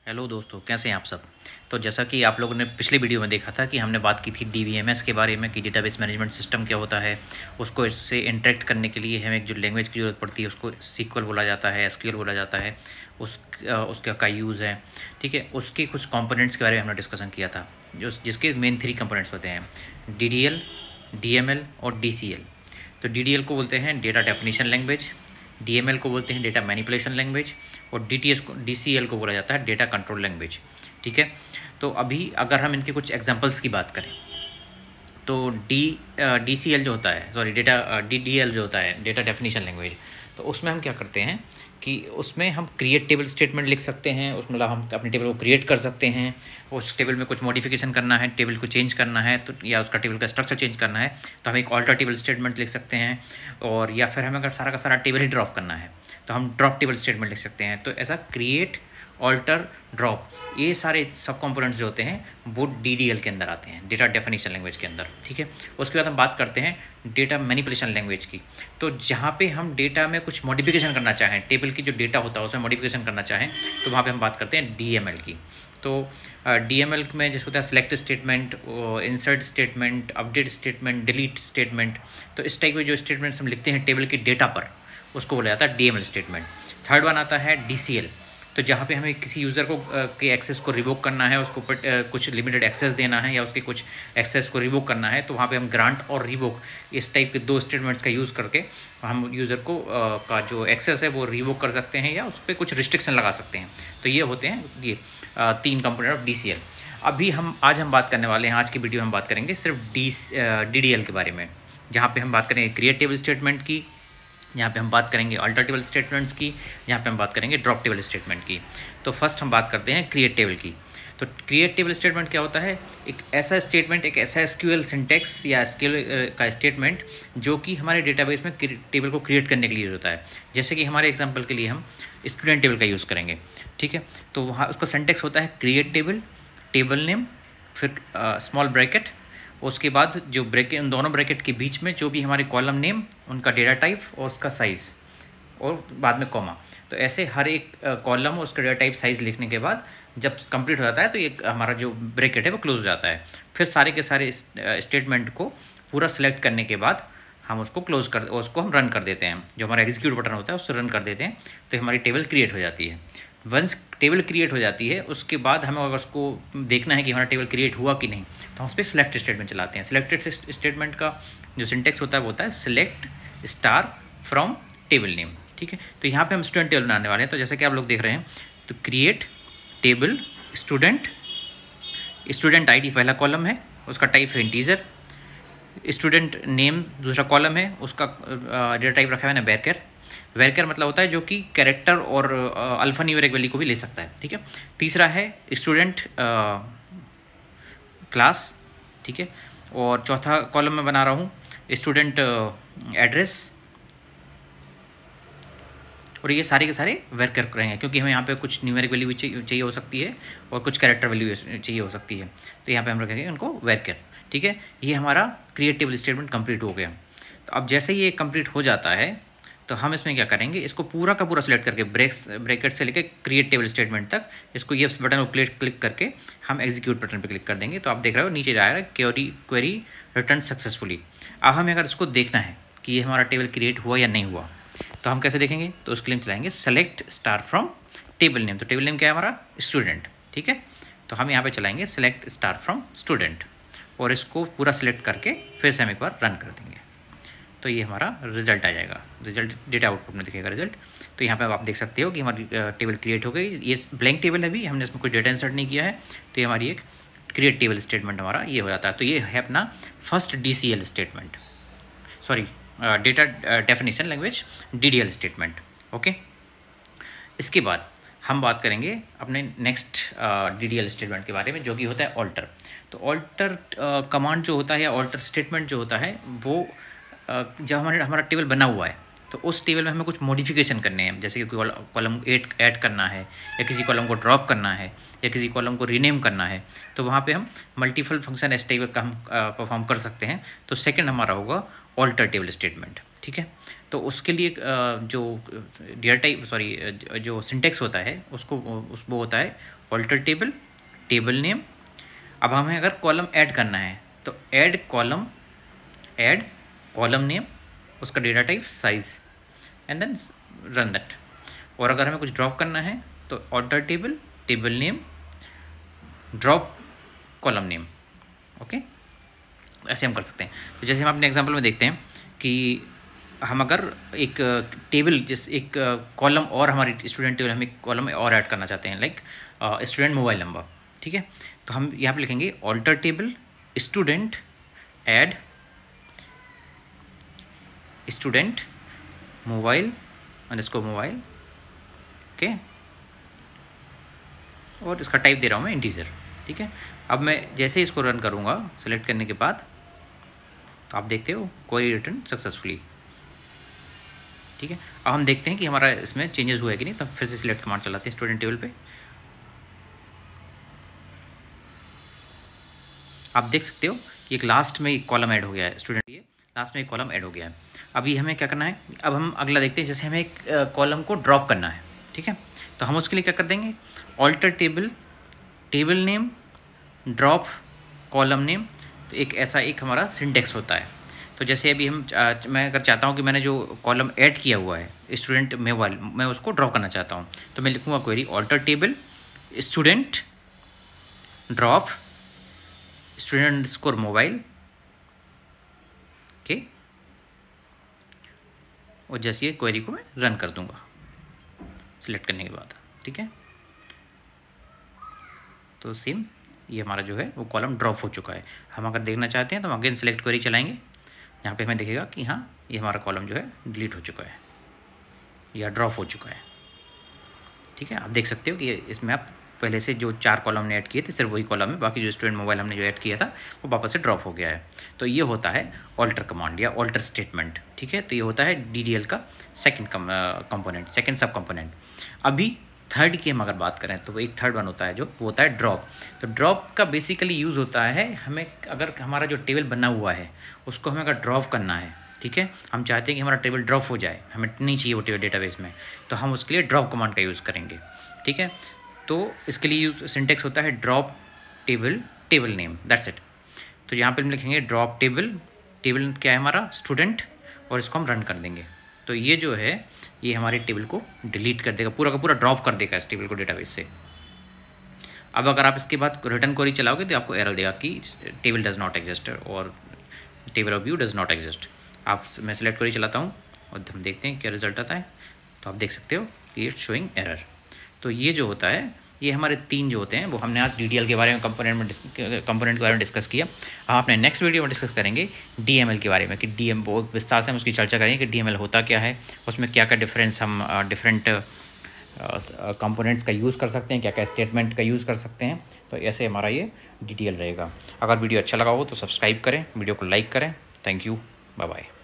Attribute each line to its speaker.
Speaker 1: Hello दोस्तों, कैसे हैं आप सब। तो जैसा कि आप लोगों ने पिछले वीडियो में देखा था कि हमने बात की थी डीबीएमएस के बारे में कि डेटाबेस मैनेजमेंट सिस्टम क्या होता है। उसको इससे इंटरेक्ट करने के लिए हमें एक जो लैंग्वेज की ज़रूरत पड़ती है उसको सीक्वल बोला जाता है, एसक्यूएल बोला जाता है। उसका का यूज़ है, ठीक है। उसके कुछ कंपोनेंट्स के बारे में हमने डिस्कशन किया था, जिसके मेन 3 कंपोनेंट्स होते हैं, डीडीएल, डीएमएल और डीसीएल। तो डीडीएल को बोलते हैं डेटा डेफिनेशन लैंग्वेज, डीएमएल को बोलते हैं डेटा मैनिपुलेशन लैंग्वेज और डीसीएल को बोला जाता है डेटा कंट्रोल लैंग्वेज, ठीक है। तो अभी अगर हम इनके कुछ एग्जांपल्स की बात करें तो डीसीएल जो होता है, डीडीएल जो होता है डेटा डेफिनेशन लैंग्वेज, तो उसमें हम क्या करते हैं कि उसमें हम क्रिएट टेबल स्टेटमेंट लिख सकते हैं। उसमें मतलब हम अपने टेबल को क्रिएट कर सकते हैं, उस टेबल में कुछ मॉडिफिकेशन करना है, टेबल को चेंज करना है तो या उसका टेबल का स्ट्रक्चर चेंज करना है तो हम एक ऑल्टर टेबल स्टेटमेंट लिख सकते हैं। और या फिर हमें अगर सारा का सारा टेबल ही ड्रॉप करना है तो हम ड्रॉप टेबल स्टेटमेंट लिख सकते हैं। तो ऐसा क्रिएट, ऑल्टर, ड्रॉप, ये सारे सब कंपोनेंट्स जो होते हैं वो डीडीएल के अंदर आते हैं, डेटा डेफिनेशन लैंग्वेज के अंदर, ठीक है। उसके बाद हम बात करते हैं डेटा मैनिपुलेशन लैंग्वेज की। तो जहाँ पे हम डेटा में कुछ मॉडिफिकेशन करना चाहें, टेबल की जो डेटा होता है उसमें मॉडिफिकेशन करना चाहें तो वहाँ पे हम बात करते हैं डीएमएल की। तो डीएमएल में जैसे होता है select statement, insert statement, update statement, delete statement. तो इस टाइप के जो स्टेटमेंट्स हम लिखते हैं टेबल की डेटा पर, उसको बोला जाता है डीएमएल स्टेटमेंट। थर्ड वन आता है डीसीएल। तो जहाँ पे हमें किसी यूज़र को के एक्सेस को रिवोक करना है, उसको कुछ लिमिटेड एक्सेस देना है या उसके कुछ एक्सेस को रिवोक करना है, तो वहाँ पे हम ग्रांट और रिवोक इस टाइप के 2 स्टेटमेंट्स का यूज़ करके हम यूज़र को का जो एक्सेस है वो रिवोक कर सकते हैं या उस पर कुछ रिस्ट्रिक्शन लगा सकते हैं। तो ये होते हैं ये 3 कंपोनेंट ऑफ डीसीएल। अभी आज हम बात करने वाले हैं, आज की वीडियो में हम बात करेंगे सिर्फ डीडीएल के बारे में, जहाँ पर हम बात करेंगे क्रिएट टेबल स्टेटमेंट की, यहाँ पे हम बात करेंगे अल्टर टेबल स्टेटमेंट्स की, यहाँ पे हम बात करेंगे ड्रॉप टेबल स्टेटमेंट की। तो फर्स्ट हम बात करते हैं क्रिएट टेबल की। तो क्रिएट टेबल स्टेटमेंट क्या होता है? एक ऐसा स्टेटमेंट, एक ऐसा एसक्यूएल सिंटैक्स या एसक्यूएल का स्टेटमेंट जो कि हमारे डेटाबेस में टेबल को क्रिएट करने के लिए होता है। जैसे कि हमारे एग्जाम्पल के लिए हम स्टूडेंट टेबल का यूज़ करेंगे, ठीक है। तो वहाँ उसका सिंटैक्स होता है क्रिएट टेबल, टेबल नेम, फिर स्मॉल ब्रैकेट, उसके बाद जो ब्रैकेट, उन दोनों ब्रैकेट के बीच में जो भी हमारे कॉलम नेम, उनका डेटा टाइप और उसका साइज़, और बाद में कॉमा। तो ऐसे हर एक कॉलम और उसका डेटा टाइप, साइज़ लिखने के बाद जब कंप्लीट हो जाता है तो ये हमारा जो ब्रैकेट है वो क्लोज हो जाता है। फिर सारे के सारे स्टेटमेंट को पूरा सेलेक्ट करने के बाद हम उसको उसको हम रन कर देते हैं। जो हमारा एग्जीक्यूट बटन होता है उससे रन कर देते हैं तो हमारी टेबल क्रिएट हो जाती है। वंस टेबल क्रिएट हो जाती है उसके बाद हमें अगर उसको देखना है कि हमारा टेबल क्रिएट हुआ कि नहीं तो हम उस पर सेलेक्ट स्टेटमेंट चलाते हैं। सेलेक्टेड स्टेटमेंट का जो सिंटेक्स होता है वो होता है select star from table name, ठीक है। तो यहाँ पे हम स्टूडेंट टेबल बनाने वाले हैं। तो जैसे कि आप लोग देख रहे हैं, तो create table student, student ID पहला कॉलम है, उसका टाइप है इंटीजर, स्टूडेंट नेम दूसरा कॉलम है, उसका डेटा टाइप रखा हुआ है वैरकर। वैरकर मतलब होता है जो कि कैरेक्टर और अल्फा न्यूमेरिक वैल्यू को भी ले सकता है, ठीक है। तीसरा है स्टूडेंट क्लास, ठीक है। और चौथा कॉलम में बना रहा हूँ स्टूडेंट एड्रेस। और ये सारे के सारे वैरकर रहेंगे क्योंकि हमें यहाँ पे कुछ न्यूमेरिक वैल्यू भी चाहिए हो सकती है और कुछ कैरेक्टर वैल्यू चाहिए हो सकती है। तो यहाँ पे हम रखेंगे उनको वैरकर, ठीक है। ये हमारा क्रिएट टेबल स्टेटमेंट कंप्लीट हो गया। तो अब जैसे ये कंप्लीट हो जाता है तो हम इसमें क्या करेंगे, इसको पूरा का पूरा सिलेक्ट करके ब्रैकेट से लेकर क्रिएट टेबल स्टेटमेंट तक, इसको ये बटन को क्लिक करके हम एग्जीक्यूट बटन पे क्लिक कर देंगे। तो आप देख रहे हो नीचे जा रहा है क्वेरी रिटर्न सक्सेसफुली। अब हमें अगर इसको देखना है कि ये हमारा टेबल क्रिएट हुआ या नहीं हुआ तो हम कैसे देखेंगे, तो उसके लिए चलाएंगे select star from table name. तो टेबल नेम क्या है हमारा? स्टूडेंट, ठीक है। तो हम यहाँ पे चलाएंगे सेलेक्ट स्टार फ्रॉम स्टूडेंट और इसको पूरा सेलेक्ट करके फिर से हम एक बार रन कर देंगे तो ये हमारा रिजल्ट आ जाएगा। रिजल्ट डेटा आउटपुट में दिखेगा रिजल्ट। तो यहाँ पे आप देख सकते हो कि हमारी टेबल क्रिएट हो गई। ये ब्लैंक टेबल है, अभी हमने इसमें कोई डेटा इंसर्ट नहीं किया है, तो ये हमारी एक क्रिएट टेबल स्टेटमेंट हमारा ये हो जाता है। तो ये है अपना first DCL statement, sorry data definition language DDL statement, okay. इसके बाद हम बात करेंगे अपने नेक्स्ट डीडीएल स्टेटमेंट के बारे में जो कि होता है ऑल्टर। तो ऑल्टर कमांड जो होता है या ऑल्टर स्टेटमेंट जो होता है वो जब हमारा टेबल बना हुआ है तो उस टेबल में हमें कुछ मॉडिफिकेशन करने हैं, जैसे कि कॉलम ऐड करना है या किसी कॉलम को ड्रॉप करना है या किसी कॉलम को रीनेम करना है। तो वहाँ पे हम मल्टीपल फंक्शन इस टाइप का हम परफॉर्म कर सकते हैं। तो सेकंड हमारा होगा ऑल्टर टेबल स्टेटमेंट, ठीक है। ठीक है। तो उसके लिए जो डेटा टाइप जो सिंटेक्स होता है वो होता है ऑल्टर टेबल, टेबल नेम। अब हमें अगर कॉलम ऐड करना है तो ऐड कॉलम नेम, उसका data type size and then run that. और अगर हमें कुछ ड्रॉप करना है तो alter table, table name, drop column name. Okay, ऐसे हम कर सकते हैं। तो जैसे हम अपने एग्जांपल में देखते हैं कि हम अगर एक टेबल एक कॉलम और हमारी स्टूडेंट टेबल हम एक कॉलम और ऐड करना चाहते हैं, लाइक स्टूडेंट मोबाइल नंबर, ठीक है। तो हम यहाँ पे लिखेंगे alter table student add student mobile underscore mobile, okay. और इसका टाइप दे रहा हूँ मैं इंटीजर, ठीक है। अब मैं जैसे इसको रन करूँगा सेलेक्ट करने के बाद, तो आप देखते हो क्वेरी रिटर्न सक्सेसफुली, ठीक है। अब हम देखते हैं कि हमारा इसमें चेंजेस हुआ है कि नहीं। तो फिर से सिलेक्ट कमांड चलाते हैं स्टूडेंट टेबल पे। आप देख सकते हो कि एक लास्ट में एक कॉलम ऐड हो गया है, स्टूडेंट, ये लास्ट में एक कॉलम ऐड हो गया है। अभी हमें क्या करना है, अब हम अगला देखते हैं। जैसे हमें एक कॉलम को ड्रॉप करना है, ठीक है। तो हम उसके लिए क्या कर देंगे, alter table, table name, drop column name. तो एक ऐसा एक हमारा सिंटेक्स होता है। तो जैसे अभी मैं अगर चाहता हूँ कि मैंने जो कॉलम ऐड किया हुआ है स्टूडेंट मोबाइल, मैं उसको ड्रॉप करना चाहता हूँ, तो मैं लिखूँगा query alter table student drop student underscore mobile, okay. और जैसे ये क्वेरी को मैं रन कर दूँगा सिलेक्ट करने के बाद, ठीक है। तो सेम ये हमारा जो है वो कॉलम ड्रॉप हो चुका है। हम अगर देखना चाहते हैं तो हम अगेन सिलेक्ट क्वेरी चलाएंगे, यहाँ पे हमें दिखेगा कि हाँ ये हमारा कॉलम जो है डिलीट हो चुका है या ड्रॉप हो चुका है, ठीक है। आप देख सकते हो कि इसमें आप पहले से जो 4 कॉलम ने ऐड किए थे सिर्फ वही कॉलम है, बाकी जो स्टूडेंट मोबाइल हमने जो ऐड किया था वो वापस से ड्रॉप हो गया है। तो ये होता है ऑल्टर कमांड या ऑल्टर स्टेटमेंट, ठीक है। तो ये होता है DDL का सेकंड कंपोनेंट, सेकंड सब कंपोनेंट। अभी थर्ड की हम अगर बात करें तो एक थर्ड वन होता है जो वो होता है ड्रॉप। तो ड्रॉप का बेसिकली यूज़ होता है, हमें अगर हमारा जो टेबल बना हुआ है उसको हमें अगर ड्रॉप करना है, ठीक है, हम चाहते हैं कि हमारा टेबल ड्रॉप हो जाए, हमें नहीं चाहिए वो टेबल डेटाबेस में, तो हम उसके लिए ड्रॉप कमांड का यूज़ करेंगे, ठीक है। तो इसके लिए यूज सिंटेक्स होता है drop table, table name, that's it. तो यहाँ पे हम लिखेंगे ड्रॉप टेबल, टेबल क्या है हमारा स्टूडेंट, और इसको हम रन कर देंगे। तो ये जो है ये हमारे टेबल को डिलीट कर देगा, पूरा का पूरा ड्रॉप कर देगा इस टेबल को डेटाबेस से। अब अगर आप इसके बाद रिटर्न क्वेरी चलाओगे तो आपको एरर देगा कि टेबल डज नॉट एग्जिस्ट और table of view does not exist. मैं सेलेक्ट क्वेरी चलाता हूँ और हम देखते हैं क्या रिजल्ट आता है। तो आप देख सकते हो कि इट्स शोइंग एरर। तो ये जो होता है ये हमारे 3 जो होते हैं वो हमने आज DDL के बारे में कंपोनेंट के बारे में डिस्कस किया। हम अपने नेक्स्ट वीडियो में डिस्कस करेंगे DML के बारे में कि बहुत विस्तार से हम उसकी चर्चा करेंगे कि DML होता क्या है, उसमें क्या क्या डिफरेंस हम डिफरेंट कंपोनेंट्स का यूज़ कर सकते हैं, क्या क्या स्टेटमेंट का यूज़ कर सकते हैं। तो ऐसे हमारा ये DDL रहेगा। अगर वीडियो अच्छा लगा हो तो सब्सक्राइब करें, वीडियो को लाइक करें। Thank you, bye bye.